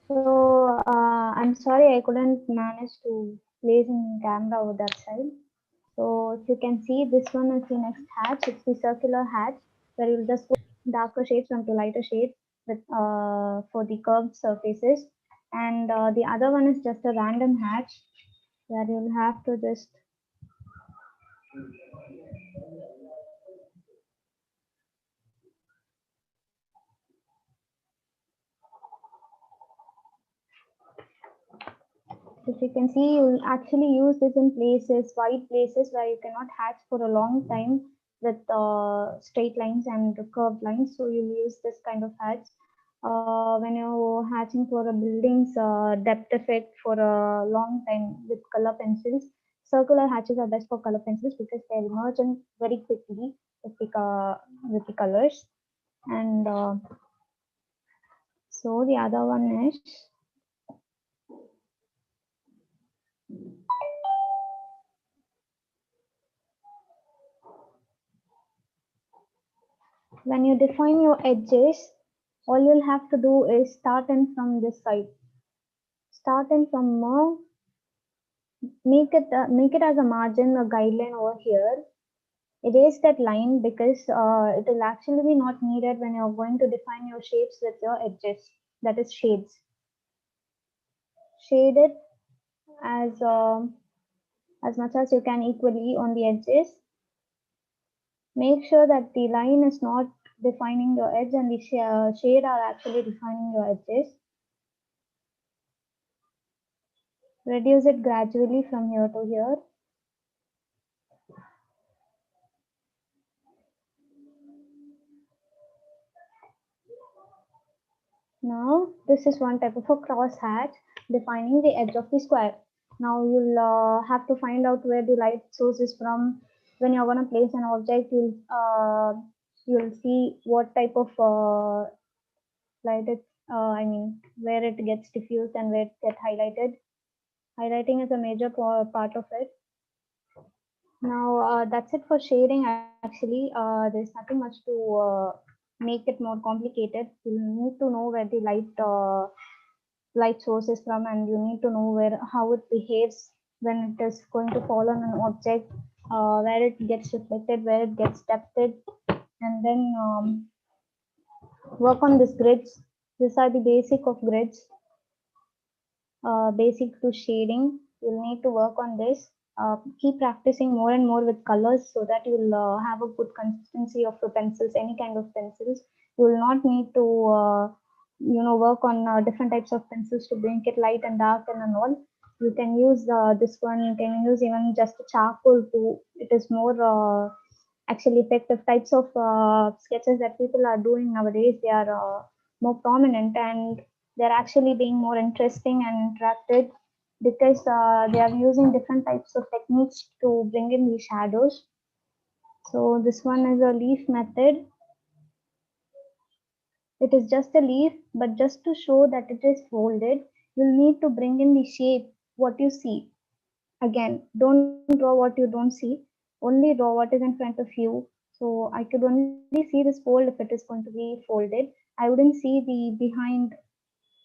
So, I'm sorry I couldn't manage to place in camera over that side. So, if you can see, this one is the next hatch. It's the circular hatch where you'll just put darker shades onto lighter shades with for the curved surfaces. And the other one is just a random hatch where you'll have to just if you can see, you'll actually use this in places, wide places where you cannot hatch for a long time with straight lines and curved lines. So you'll use this kind of hatch. When you're hatching for a building's depth effect for a long time with color pencils, circular hatches are best for color pencils because they emerge in very quickly with the colors. And so the other one is when you define your edges, all you'll have to do is start in from this side. Start in from make it as a margin, a guideline over here. Erase that line because it will actually be not needed when you're going to define your shapes with your edges. That is shades. Shade it as much as you can equally on the edges. Make sure that the line is not defining your edge and the shade are actually defining your edges. Reduce it gradually from here to here. Now, this is one type of a cross hatch defining the edge of the square. Now, you'll have to find out where the light source is from. When you're going to place an object, you'll you'll see what type of light it, where it gets diffused and where it gets highlighted. Highlighting is a major part of it. Now that's it for shading actually. There's nothing much to make it more complicated. You need to know where the light source is from, and you need to know where how it behaves when it is going to fall on an object, where it gets reflected, where it gets depthed, and then work on these grids. These are the basic of grids, basic to shading. You'll need to work on this. Keep practicing more and more with colors so that you'll have a good consistency of the pencils, any kind of pencils. You will not need to, work on different types of pencils to make it light and dark and all. You can use this one. You can use even just a charcoal too. It is more actually effective types of sketches that people are doing nowadays. They are more prominent, and they're actually being more interesting and interactive because they are using different types of techniques to bring in the shadows. So this one is a leaf method. It is just a leaf, but just to show that it is folded, you'll need to bring in the shape, what you see. Again, don't draw what you don't see, only draw what is in front of you. So I could only see this fold if it is going to be folded. I wouldn't see the behind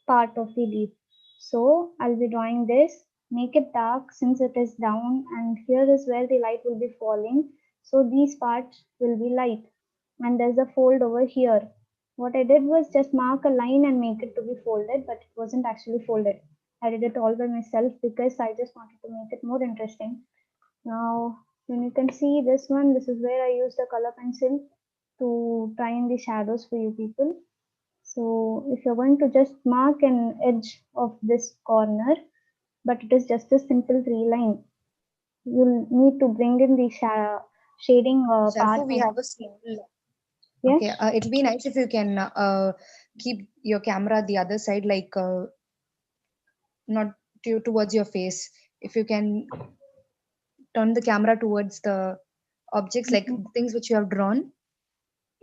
part of the leaf. So I'll be drawing this, make it dark since it is down, and here is where the light will be falling. So these parts will be light, and there's a fold over here. What I did was just mark a line and make it to be folded, but it wasn't actually folded. I did it all by myself because I just wanted to make it more interesting. Now, when you can see this one, this is where I used a color pencil to try in the shadows for you people. So if you're going to just mark an edge of this corner, but it is just a simple 3 line, you'll need to bring in the shading part Sharfu, we of, have a simple. yes. Okay, it'll be nice if you can keep your camera the other side, like not towards your face. If you can turn the camera towards the objects, like Mhm. things which you have drawn,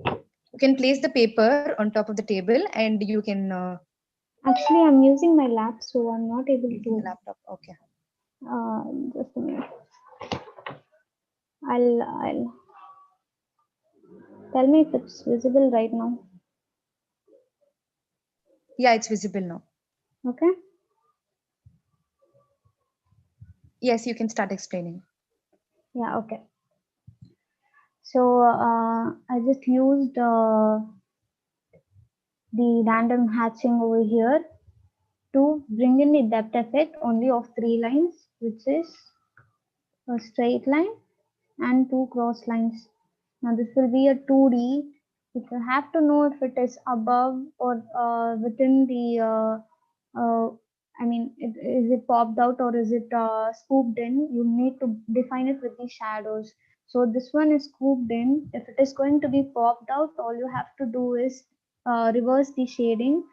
you can place the paper on top of the table and you can Actually, I'm using my lap, so I'm not able using the to. laptop. Okay. Just a minute. I'll tell me if it's visible right now. Yeah, it's visible now. Okay. Yes, you can start explaining. Yeah. Okay. So I just used the random hatching over here to bring in the depth effect only of 3 lines, which is a straight line and 2 cross lines. Now this will be a 2D. If you have to know if it is above or within the, is it popped out or is it scooped in, you need to define it with the shadows. So this one is scooped in. If it is going to be popped out, all you have to do is reverse the shading.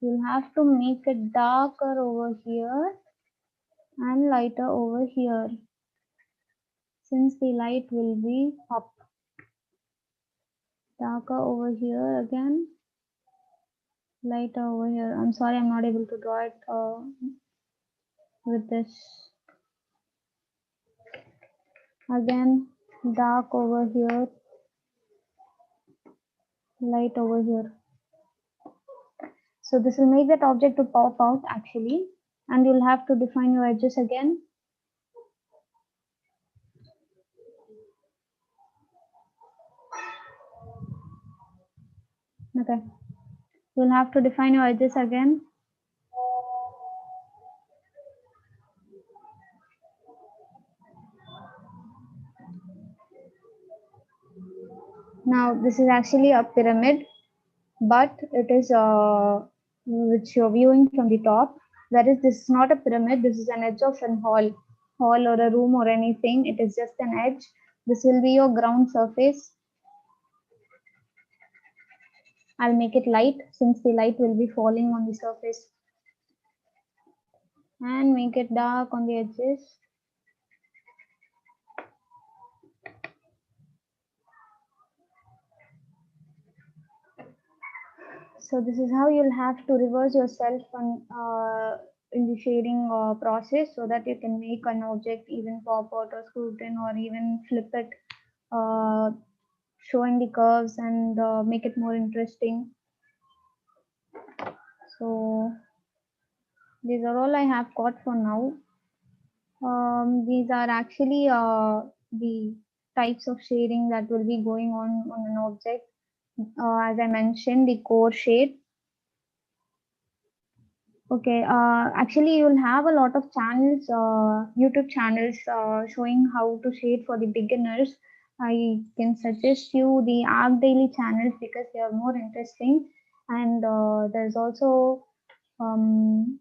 You'll have to make it darker over here and lighter over here, since the light will be up. Darker over here again, lighter over here. I'm sorry, I'm not able to draw it with this. Again, dark over here, light over here. So this will make that object to pop out actually, and you'll have to define your edges again. Okay, you'll have to define your edges again. Now this is actually a pyramid, but it is which you're viewing from the top. Whereas this is not a pyramid, this is an edge of an hall or a room or anything. It is just an edge. This will be your ground surface. I'll make it light since the light will be falling on the surface, and make it dark on the edges. So this is how you'll have to reverse yourself on, in the shading process, so that you can make an object even pop out or scoot in or even flip it, uh, showing the curves and make it more interesting. So these are all I have got for now. These are actually the types of shading that will be going on an object. As I mentioned, the core shade. Okay, actually you'll have a lot of channels, YouTube channels showing how to shade for the beginners. I can suggest you the Art Daily channels because they are more interesting. And there's also one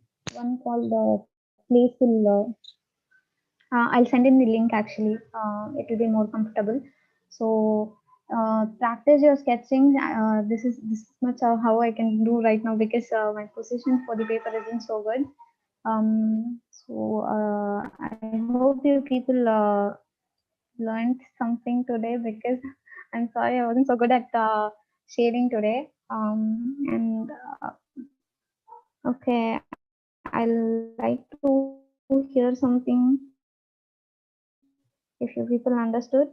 called Playful. I'll send in the link actually. It will be more comfortable. So practice your sketching. This is much how I can do right now because my position for the paper isn't so good. I hope you people learned something today because I'm sorry I wasn't so good at shading today. Okay, I'll like to hear something if you people understood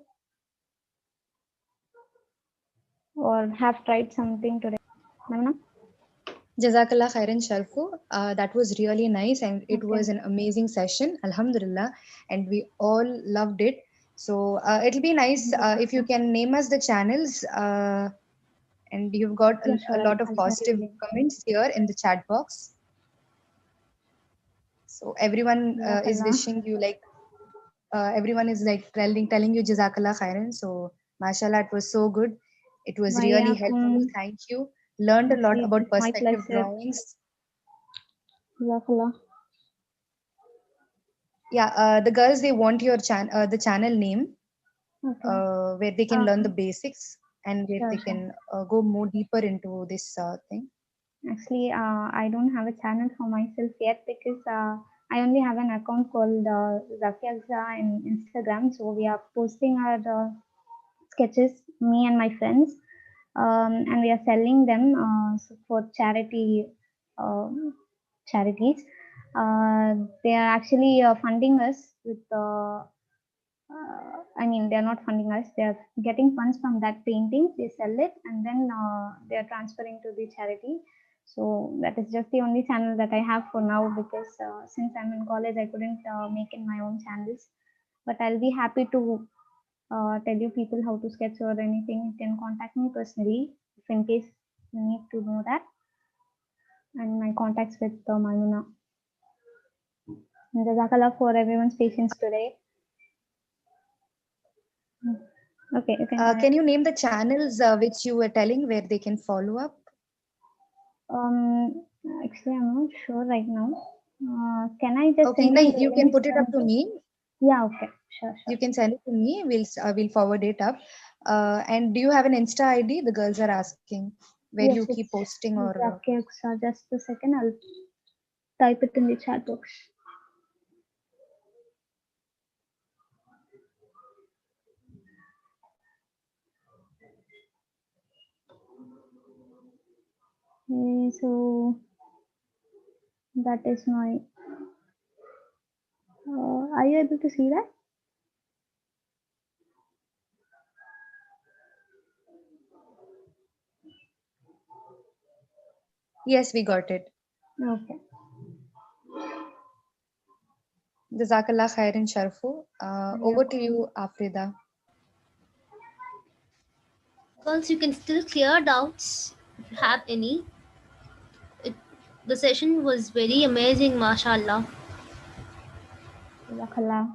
or have tried something today. Mamna? Jazakallah khairan Sharfu. That was really nice and it Okay. was an amazing session, Alhamdulillah, and we all loved it. So it'll be nice if you can name us the channels. And you've got Yeah, sure. a lot of I'll send you the positive link. comments here in the chat box. So everyone is Jazakallah. wishing you like everyone is like telling you Jazakallah khairan. So mashallah, it was so good. It was really helpful. Wayakum. Thank you. Learned a lot Actually, about it's my perspective pleasure. drawings. Jazakallah. Yeah, the girls they want your the channel name Okay. where they can learn the Um, basics and where sure, they sure. can go more deeper into this thing. Actually, I don't have a channel for myself yet because I only have an account called Zakiaza in Instagram. So we are posting our sketches, me and my friends, and we are selling them for charities. They are actually funding us with. I mean, they are not funding us. They are getting funds from that painting. They sell it and then they are transferring to the charity. So that is just the only channel that I have for now because since I'm in college, I couldn't make in my own channels. But I'll be happy to tell you people how to sketch or anything. You can contact me personally if in case you need to know that. And my contacts with Maimuna. And Jazakallah for everyone's patience today. Okay, you can go ahead. Can you name the channels which you were telling where they can follow up? Um, Actually, I'm not sure right now. Can I just Okay, send no, you the you can links? put it up to me. Yeah, okay, sure, You sure. can send it to me. We'll forward it up. And do you have an Insta ID? The girls are asking where you Yes, keep it's posting or. Zakia. Just a second, I'll type it in the chat box. Okay, so that is my. Are you able to see that? Yes, we got it. Okay. Jazakallah khairan Sharfu. Over to you, Afrida. Girls, you can still clear doubts if you have any. It, the session was very amazing, mashallah. Jazakallah.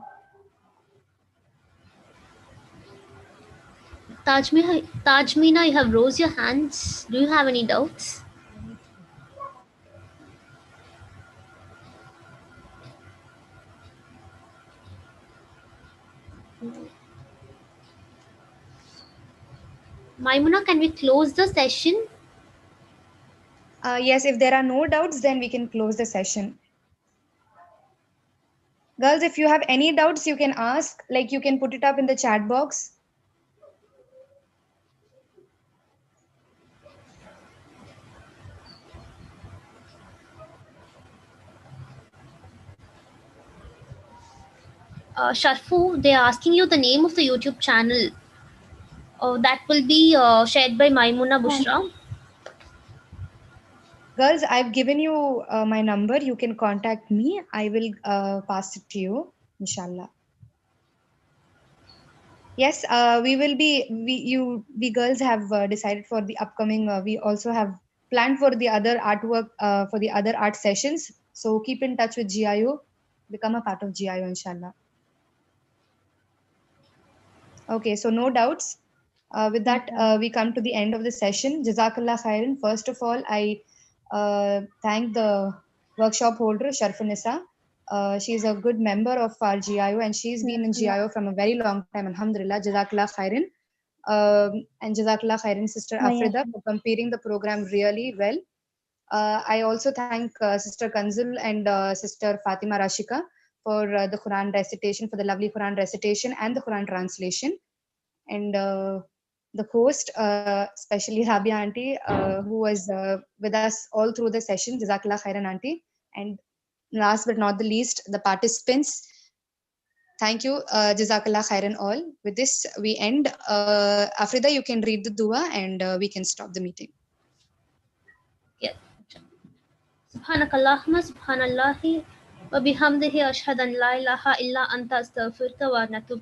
Tajmina, you have raised your hands. Do you have any doubts? Maimuna, can we close the session? Yes, if there are no doubts, then we can close the session. Girls, if you have any doubts, you can ask. Like you can put it up in the chat box. Sharfu, they are asking you the name of the YouTube channel. That will be shared by Maimuna Bushra. Girls, I've given you my number. You can contact me. I will pass it to you, inshallah. Yes, we girls have decided for the upcoming. We also have planned for the other artwork, for the other art sessions. So keep in touch with GIO. Become a part of GIO, inshallah. Okay, so no doubts. With that, we come to the end of the session. Jazakallah khairan. First of all, I thank the workshop holder, Sharfanisa. She is a good member of our GIO and she's been in GIO from a very long time. Alhamdulillah, Jazakallah khairan. And Jazakallah khairan, Sister Afrida, for completing the program really well. I also thank Sister Kanzul and Sister Fatima Rashika for the Quran recitation, for the lovely Quran recitation and the Quran translation. And the host, especially Rabia Auntie, who was with us all through the session. Jazakallah khairan, Auntie. And last but not the least, the participants. Thank you. Jazakallah khairan all. With this, we end. Afrida, you can read the dua and we can stop the meeting. Yeah. Subhanakallahumma subhanallahi wa bihamdihi ashhadu an la ilaha illa anta astaghfiruka wa atubu